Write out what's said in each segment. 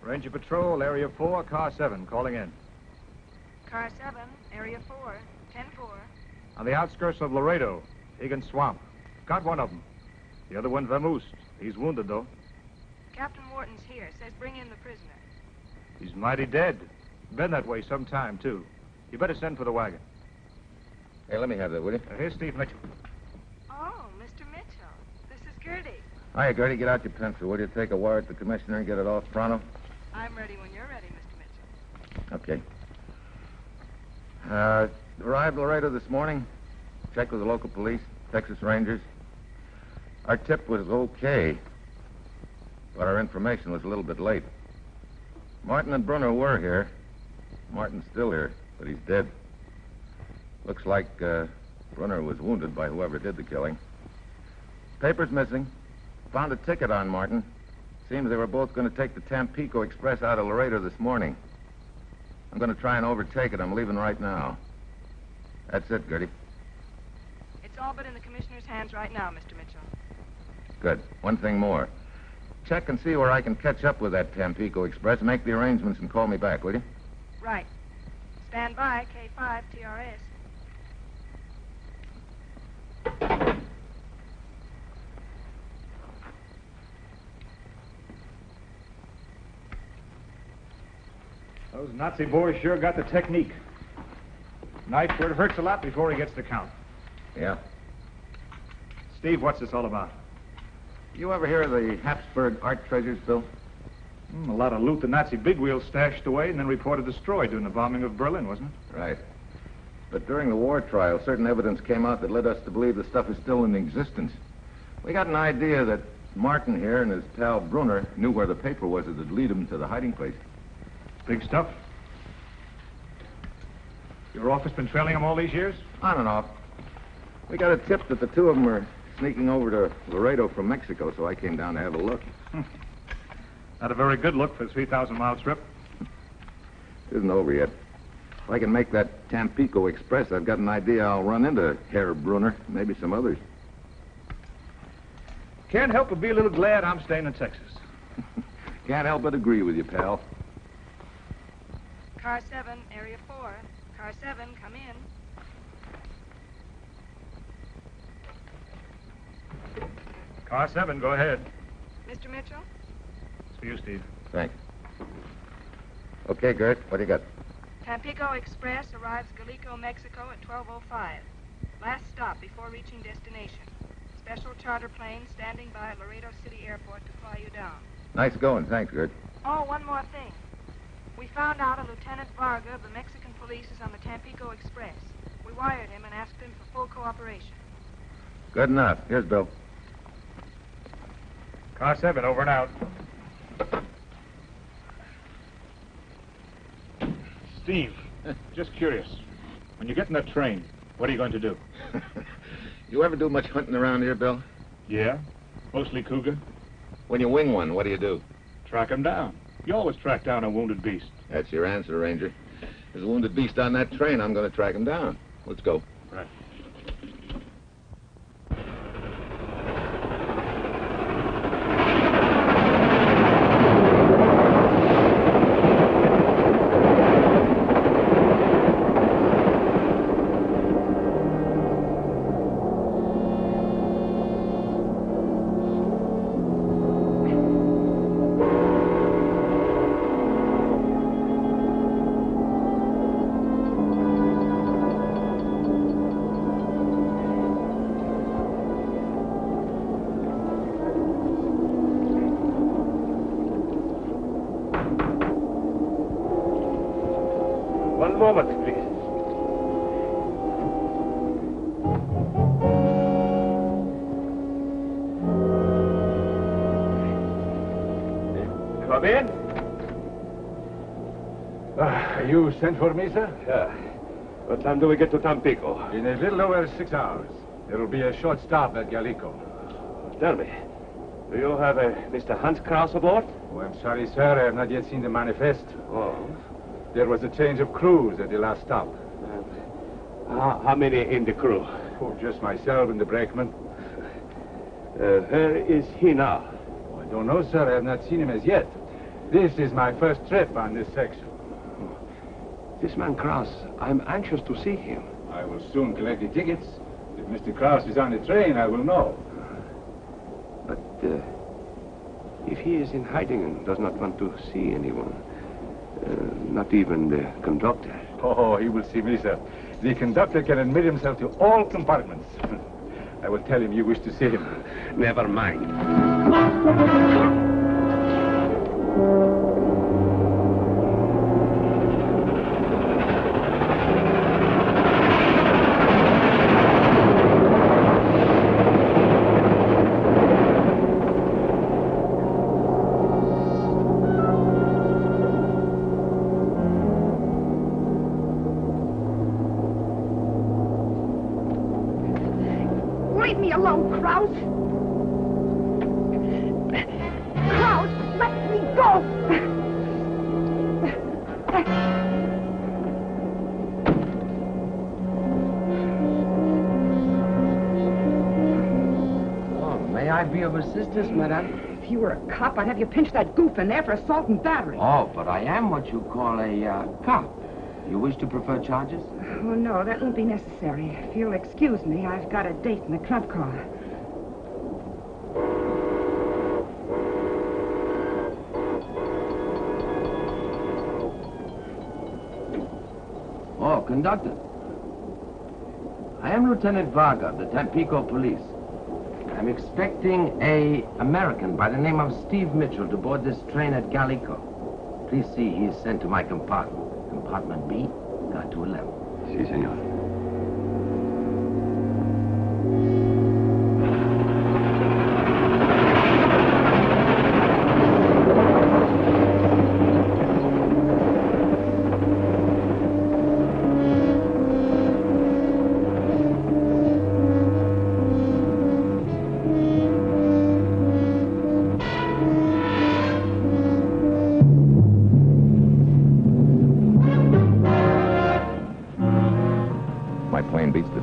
Ranger Patrol, Area 4, Car 7, calling in. Car 7, Area 4, 10-4. On the outskirts of Laredo, Egan Swamp. Got one of them. The other one vamoosed. He's wounded, though. Captain Wharton's here. Says bring in the prisoner. He's mighty dead. Been that way some time, too. You better send for the wagon. Hey, let me have that, will you? Here's Steve Mitchell. Oh, Mr. Mitchell. This is Gertie. Hiya, Gertie. Get out your pencil, will you? Take a wire at the commissioner and get it off pronto. I'm ready when you're ready, Mr. Mitchell. Okay. Arrived Laredo this morning. Checked with the local police, Texas Rangers. Our tip was okay, but our information was a little bit late. Martin and Brunner were here. Martin's still here, but he's dead. Looks like Brunner was wounded by whoever did the killing. Papers missing. Found a ticket on Martin. Seems they were both going to take the Tampico Express out of Laredo this morning. I'm going to try and overtake it. I'm leaving right now. That's it, Gertie. It's all but in the commissioner's hands right now, Mr. Mitchell. Good. One thing more. Check and see where I can catch up with that Tampico Express. Make the arrangements and call me back, will you? Right. Stand by, K5 TRS. Those Nazi boys sure got the technique. Knife where it hurts a lot before he gets the count. Yeah. Steve, what's this all about? You ever hear of the Hapsburg art treasures, Bill? A lot of loot the Nazi bigwheels stashed away and then reported destroyed during the bombing of Berlin, wasn't it? Right. But during the war trial, certain evidence came out that led us to believe the stuff is still in existence. We got an idea that Martin here and his pal Brunner knew where the paper was that would lead him to the hiding place. Big stuff. Your office been trailing them all these years? On and off. We got a tip that the two of them were sneaking over to Laredo from Mexico, so I came down to have a look. Not a very good look for a 3,000-mile trip. It isn't over yet. If I can make that Tampico Express, I've got an idea I'll run into Herr Brunner, maybe some others. Can't help but be a little glad I'm staying in Texas. Can't help but agree with you, pal. Car 7, Area 4. Car 7, come in. Car 7, go ahead. Mr. Mitchell? It's for you, Steve. Thanks. Okay, Gert, what do you got? Tampico Express arrives Galico, Mexico at 12:05. Last stop before reaching destination. Special charter plane standing by at Laredo City Airport to fly you down. Nice going. Thanks, Gert. Oh, one more thing. We found out a Lieutenant Varga of the Mexican police is on the Tampico Express. We wired him and asked him for full cooperation. Good enough. Here's Bill. Car 7, over and out. Steve, just curious. When you get in that train, what are you going to do? You ever do much hunting around here, Bill? Yeah, mostly cougar. When you wing one, what do you do? Track him down. You always track down a wounded beast. That's your answer, Ranger. There's a wounded beast on that train. I'm going to track him down. Let's go. Right. One moment, please. Come in. You sent for me, sir? Yeah. What time do we get to Tampico? In a little over 6 hours. There will be a short stop at Galico. Tell me, do you have a Mr. Hans Kraus aboard? Oh, I'm sorry, sir. I have not yet seen the manifest. Oh. There was a change of crews at the last stop. How many in the crew? Oh, just myself and the brakeman. Where is he now? Oh, I don't know, sir. I have not seen him as yet. This is my first trip on this section. This man Kraus, I'm anxious to see him. I will soon collect the tickets. If Mr. Kraus is on the train, I will know. But if he is in hiding and does not want to see anyone, not even the conductor. Oh, he will see me, sir. The conductor can admit himself to all compartments. I will tell him you wish to see him. Never mind. Leave me alone, Kraus. Kraus, let me go. Oh, may I be of assistance, madame? If you were a cop, I'd have you pinch that goof in there for assault and battery. Oh, but I am what you call a cop. You wish to prefer charges? Oh, no, that won't be necessary. If you'll excuse me, I've got a date in the club car. Oh, conductor. I am Lieutenant Varga of the Tampico Police. I'm expecting a American by the name of Steve Mitchell to board this train at Gallico. Please see he is sent to my compartment. Compartment B, got to 11. Si, senor.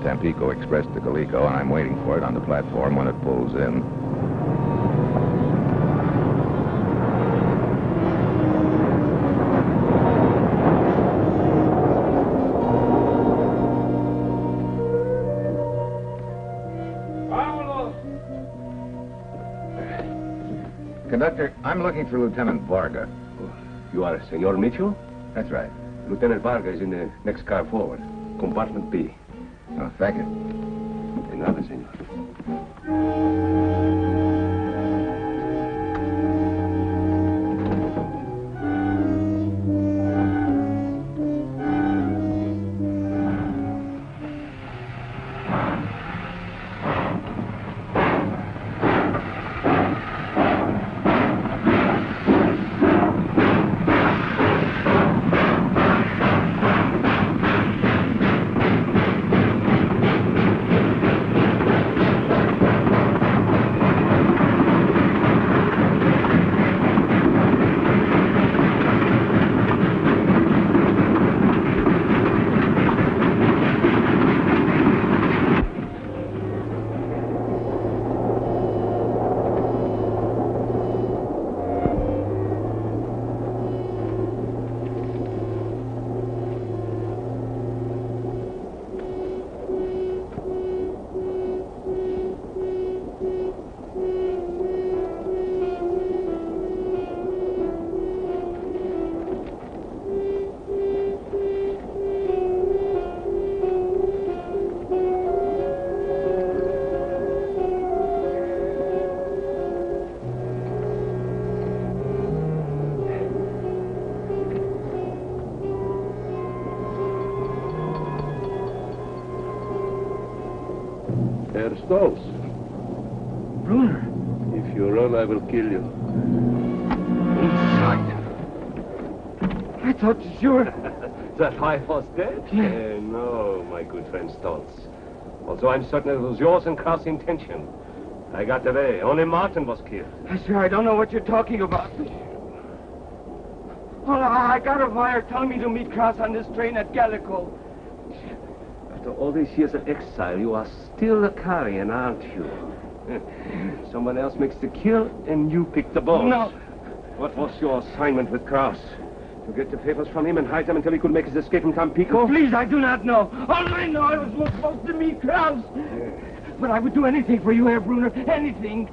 Tampico Express to Gallico, and I'm waiting for it on the platform when it pulls in. Conductor, I'm looking for Lieutenant Varga. You are Senor Mitchell? That's right. Lieutenant Varga is in the next car forward. Compartment B. Oh, thank you. De nada, senor. Herr Stolz. Bruner. If you run, I will kill you. Inside. I thought sure. That I was dead? Yeah. No, my good friend Stolz. Also, I'm certain it was yours and Kraus' intention. I got away. Only Martin was killed. I swear I don't know what you're talking about. Well, I got a wire telling me to meet Kraus on this train at Gallico. After all these years of exile, you are still a Carrion, aren't you? Someone else makes the kill, and you pick the balls. No. What was your assignment with Kraus? To get the papers from him and hide them until he could make his escape from Tampico? Please, I do not know. All I know, I was supposed to meet Kraus. But I would do anything for you, Herr Brunner. Anything.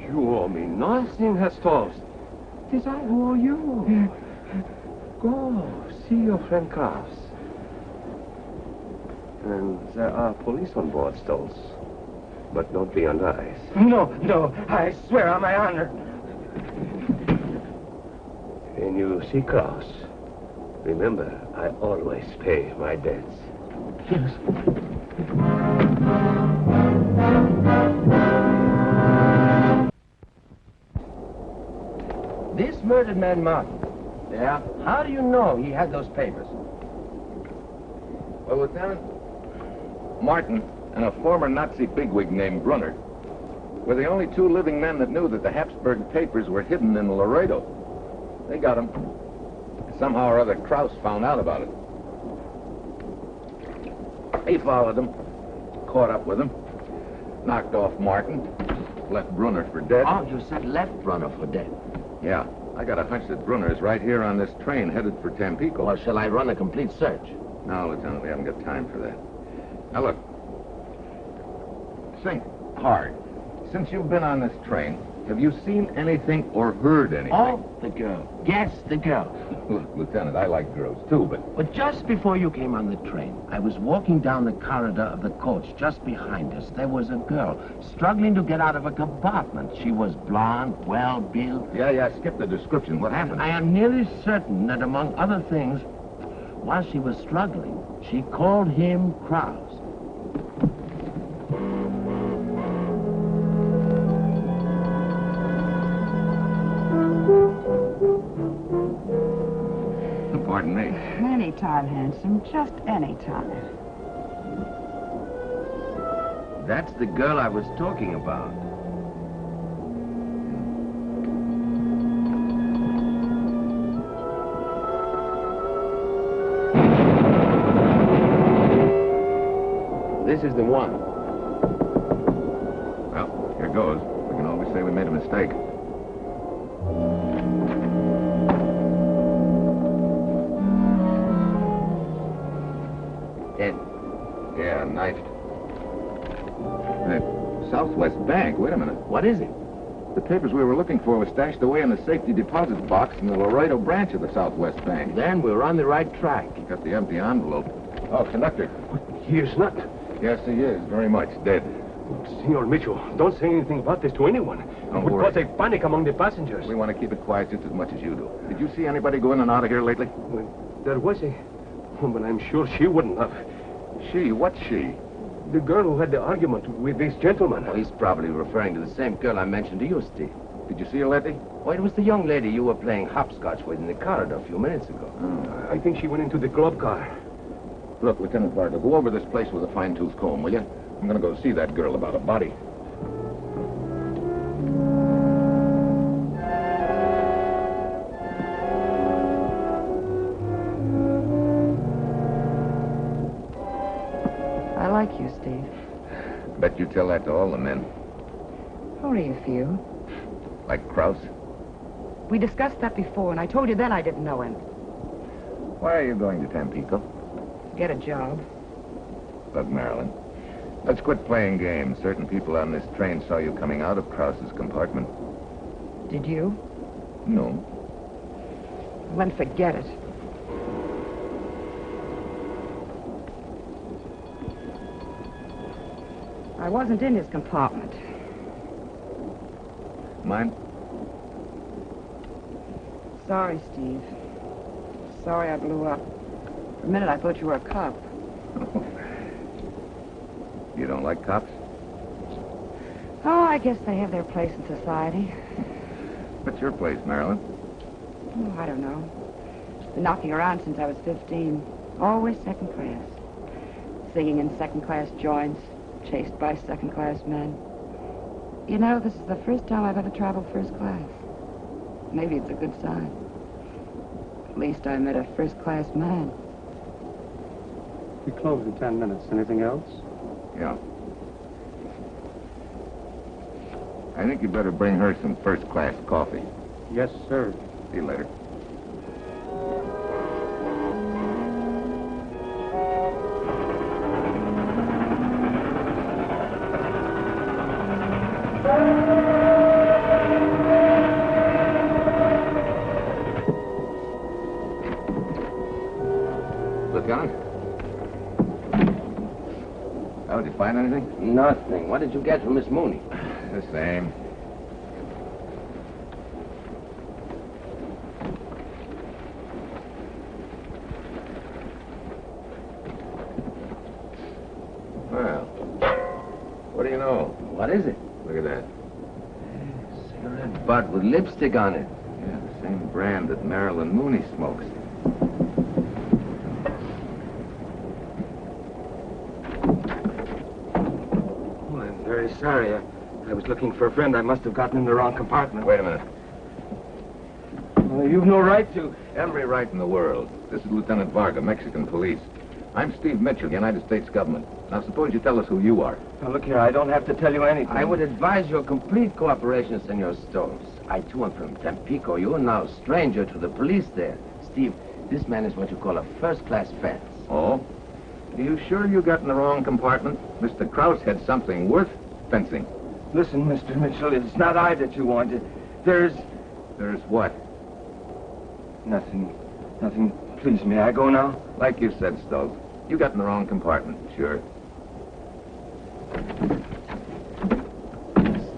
You owe me nothing, Herr Stolz. It is I who owe you. Go, see your friend Kraus. And there are police on board, Stolz. But don't be under ice. No, I swear on my honor. When you see Kraus, remember, I always pay my debts. Yes. This murdered man, Martin. Yeah? How do you know he had those papers? Well, Lieutenant, Martin and a former Nazi bigwig named Brunner were the only two living men that knew that the Hapsburg papers were hidden in Laredo. They got them. Somehow or other, Kraus found out about it. He followed them, caught up with them, knocked off Martin, left Brunner for dead. Oh, you said left Brunner for dead. Yeah, I got a hunch that Brunner is right here on this train headed for Tampico. Well, shall I run a complete search? No, Lieutenant, we haven't got time for that. Now, look. Think hard. Since you've been on this train, have you seen anything or heard anything? Oh, the girl. Yes, the girl. Look, Lieutenant, I like girls, too, But just before you came on the train, I was walking down the corridor of the coach. Just behind us, there was a girl struggling to get out of a compartment. She was blonde, well-built. Yeah, skip the description. What happened? I am nearly certain that, among other things, while she was struggling, she called him Kraus. Pardon me. Any time, handsome. Just any time. That's the girl I was talking about. This is the one. Well, here goes. We can always say we made a mistake. Dead. Yeah, knifed. The Southwest Bank. Wait a minute. What is it? The papers we were looking for were stashed away in the safety deposit box in the Laredo branch of the Southwest Bank. Then we're on the right track. Got the empty envelope. Oh, conductor. He is not. Yes, he is. Very much. Dead. Senor Mitchell, don't say anything about this to anyone. Don't It would worry. cause a panic among the passengers. We want to keep it quiet just as much as you do. Did you see anybody go in and out of here lately? Well, there was a... Oh, but I'm sure she wouldn't have. She? What's she? The girl who had the argument with this gentleman. Well, he's probably referring to the same girl I mentioned to you, Steve. Did you see her, Letty? Oh, it was the young lady you were playing hopscotch with in the corridor a few minutes ago. I think she went into the club car. Look, Lieutenant Varga, go over this place with a fine-tooth comb, will you? I'm going to go see that girl about a body. I like you, Steve. Bet you tell that to all the men. Only a few. Like Kraus. We discussed that before, and I told you then I didn't know him. Why are you going to Tampico? Get a job. Look, Marilyn, let's quit playing games. Certain people on this train saw you coming out of Kraus's compartment. Did you? No. Then forget it. I wasn't in his compartment. Mine? Sorry, Steve. Sorry I blew up. For a minute I thought you were a cop. You don't like cops? Oh, I guess they have their place in society. What's your place, Marilyn? Oh, I don't know. Been knocking around since I was 15. Always second class. Singing in second-class joints, chased by second-class men. You know, this is the first time I've ever traveled first class. Maybe it's a good sign. At least I met a first-class man. We close in 10 minutes. Anything else? Yeah. I think you better bring her some first-class coffee. Yes, sir. See you later. Lieutenant? Oh, did you find anything? Nothing. What did you get from Miss Mooney? The same. Well, what do you know? What is it? Look at that. Cigarette butt with lipstick on it. Yeah, the same brand that Marilyn Mooney smokes. Oh, I'm very sorry. I was looking for a friend. I must have gotten in the wrong compartment. Wait a minute. Well, you've no right to. Every right in the world. This is Lieutenant Varga, Mexican police. I'm Steve Mitchell, United States government. Now, suppose you tell us who you are. Now, look here, I don't have to tell you anything. I would advise your complete cooperation, Senor Stones. I, too, am from Tampico. You are now a stranger to the police there. Steve, this man is what you call a first-class fence. Oh? Are you sure you got in the wrong compartment? Mr. Krause had something worth fencing. Listen, Mr. Mitchell, it's not I that you wanted. There's what? nothing. Please, may I go now? Like you said, Stokes. You got in the wrong compartment, sure.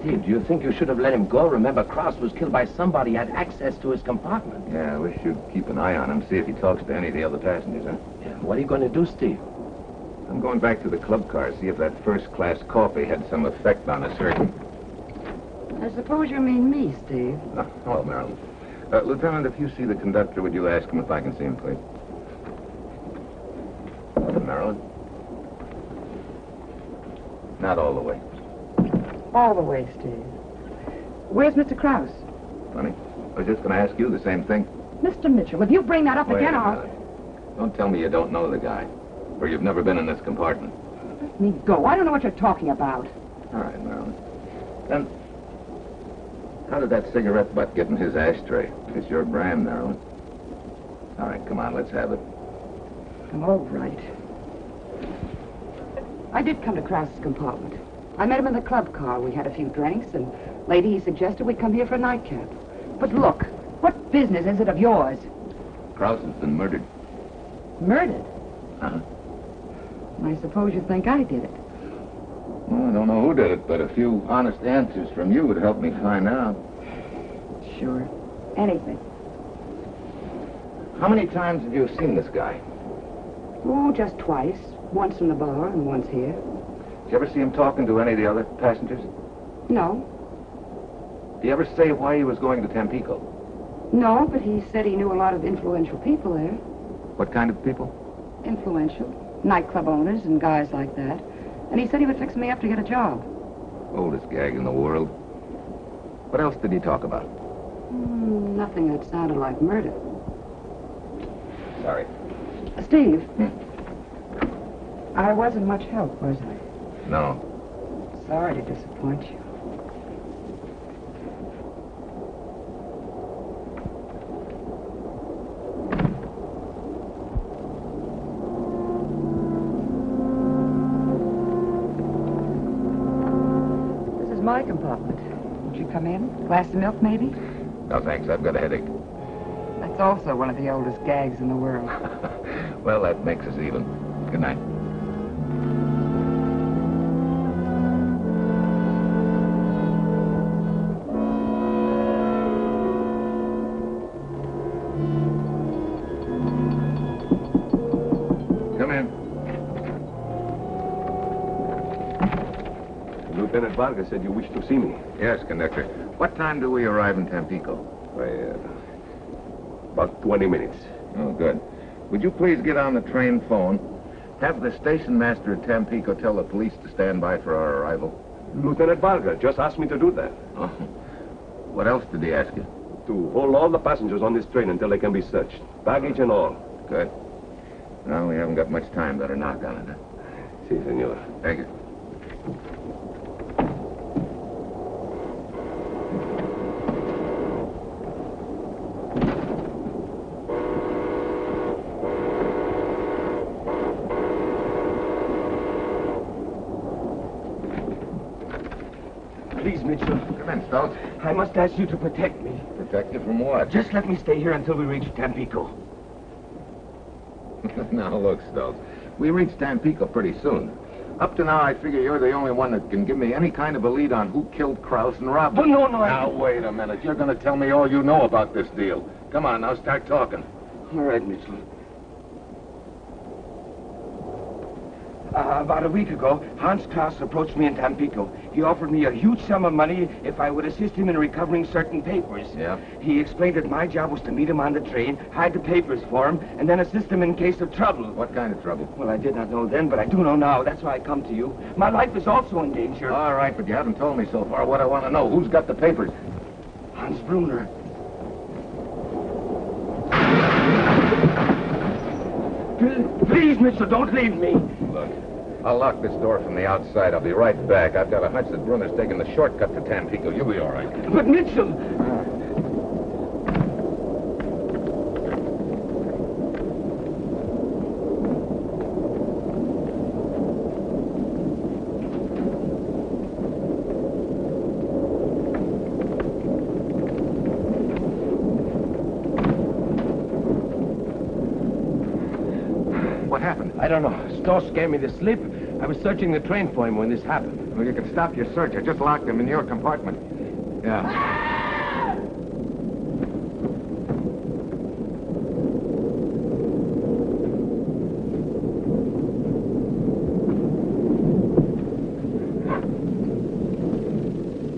Steve, do you think you should have let him go? Remember, Krause was killed by somebody who had access to his compartment. Yeah, I wish you'd keep an eye on him, see if he talks to any of the other passengers, huh? Yeah, what are you going to do, Steve? I'm going back to the club car, see if that first-class coffee had some effect on us, certain. I suppose you mean me, Steve. Oh, hello, Marilyn. Lieutenant, if you see the conductor, would you ask him if I can see him, please? Marilyn? Not all the way. All the way, Steve. Where's Mr. Krause? Funny. I was just going to ask you the same thing. Mr. Mitchell, if you bring that up Wait again, a I'll... minute. Don't tell me you don't know the guy. Or you've never been in this compartment. Let me go. I don't know what you're talking about. All right, Marilyn. Then, how did that cigarette butt get in his ashtray? It's your brand, Marilyn. All right, come on, let's have it. All right. I did come to Krause's compartment. I met him in the club car. We had a few drinks, and later he suggested we come here for a nightcap. But look, what business is it of yours? Krause has been murdered. Murdered? Uh-huh. I suppose you think I did it. Well, I don't know who did it, but a few honest answers from you would help me find out. Sure. Anything. How many times have you seen this guy? Oh, just twice. Once in the bar and once here. Did you ever see him talking to any of the other passengers? No. Did he ever say why he was going to Tampico? No, but he said he knew a lot of influential people there. What kind of people? Influential. Nightclub owners and guys like that. And he said he would fix me up to get a job. Oldest gag in the world. What else did he talk about? Nothing that sounded like murder. Sorry. Steve. I wasn't much help, was I? No. Sorry to disappoint you. This is my compartment. Won't you come in? Glass of milk, maybe? No, thanks. I've got a headache. That's also one of the oldest gags in the world. Well, that makes us even. Good night. Come in. Lieutenant Varga said you wished to see me. Yes, conductor. What time do we arrive in Tampico? About 20 minutes. Oh, good. Would you please get on the train phone? Have the station master at Tampico tell the police to stand by for our arrival. Lieutenant Varga just asked me to do that. Oh. What else did he ask you? To hold all the passengers on this train until they can be searched. Baggage and all. Good. Well, we haven't got much time. Better knock on it, huh? Si, senor. Thank you. Please, Mitchell. Come in, Stokes. I must ask you to protect me. Protect you from what? Just let me stay here until we reach Tampico. Now, look, Stokes. We reach Tampico pretty soon. Up to now, I figure you're the only one that can give me any kind of a lead on who killed Krause and robbed him. No, Now, wait a minute. You're going to tell me all you know about this deal. Come on, now, start talking. All right, Mitchell. About a week ago, Hans Krause approached me in Tampico. He offered me a huge sum of money if I would assist him in recovering certain papers. Yeah? He explained that my job was to meet him on the train, hide the papers for him, and then assist him in case of trouble. What kind of trouble? Well, I did not know then, but I do know now. That's why I come to you. My life is also in danger. All right, but you haven't told me so far what I want to know. Who's got the papers? Hans Brunner. Please, Mitchell, don't leave me. Look, I'll lock this door from the outside. I'll be right back. I've got a hunch that Brunner's taking the shortcut to Tampico. You'll be all right. But, Mitchell... What happened? I don't know. Stoss gave me the slip. I was searching the train for him when this happened. Well, you can stop your search. I just locked him in your compartment. Yeah.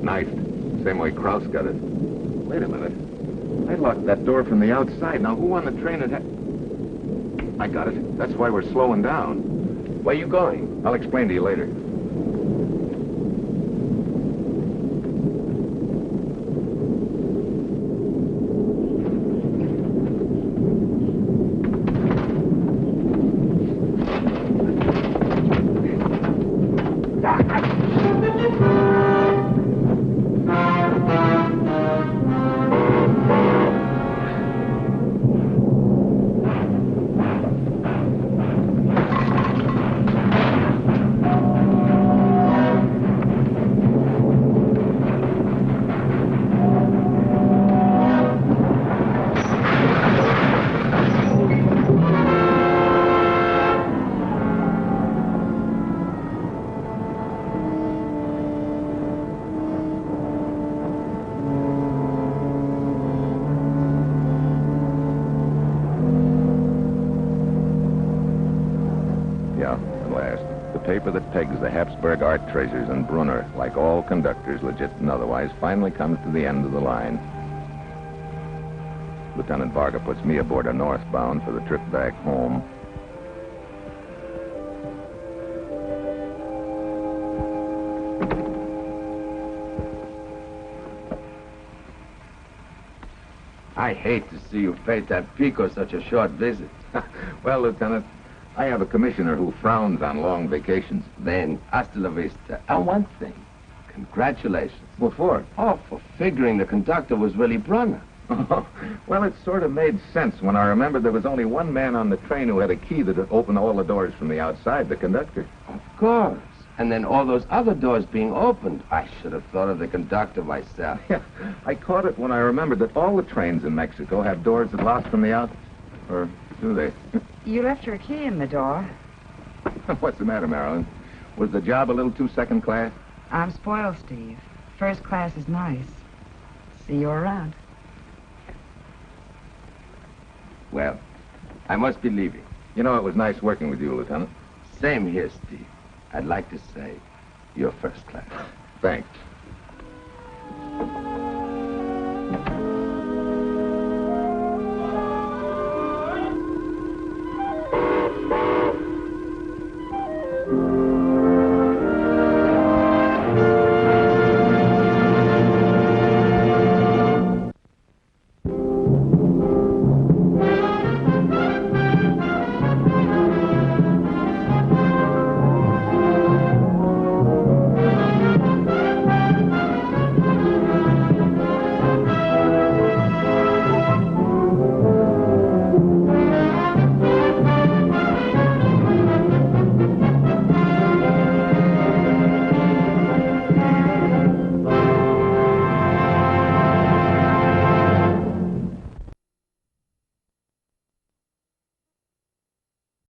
Knifed. Same way Krause got it. Wait a minute. I locked that door from the outside. Now, who on the train had... I got it. That's why we're slowing down. Where you going? I'll explain to you later. Paper that pegs the Hapsburg art treasures and Brunner, like all conductors, legit and otherwise, finally comes to the end of the line. Lieutenant Varga puts me aboard a northbound for the trip back home. I hate to see you pay Tampico such a short visit. Well, Lieutenant, I have a commissioner who frowns on long vacations. Then, hasta la vista. And one thing, congratulations. What for? Oh, for figuring the conductor was really Brunner. Well, it sort of made sense when I remembered there was only one man on the train who had a key that would open all the doors from the outside, the conductor. Of course. And then all those other doors being opened. I should have thought of the conductor myself. Yeah, I caught it when I remembered that all the trains in Mexico have doors that lock from the outside. Or do they? You left your key in the door. What's the matter, Marilyn? Was the job a little too second class? I'm spoiled, Steve. First class is nice. See you around. Well, I must be leaving. You know, it was nice working with you, Lieutenant. Same here, Steve. I'd like to say you're first class. Thanks.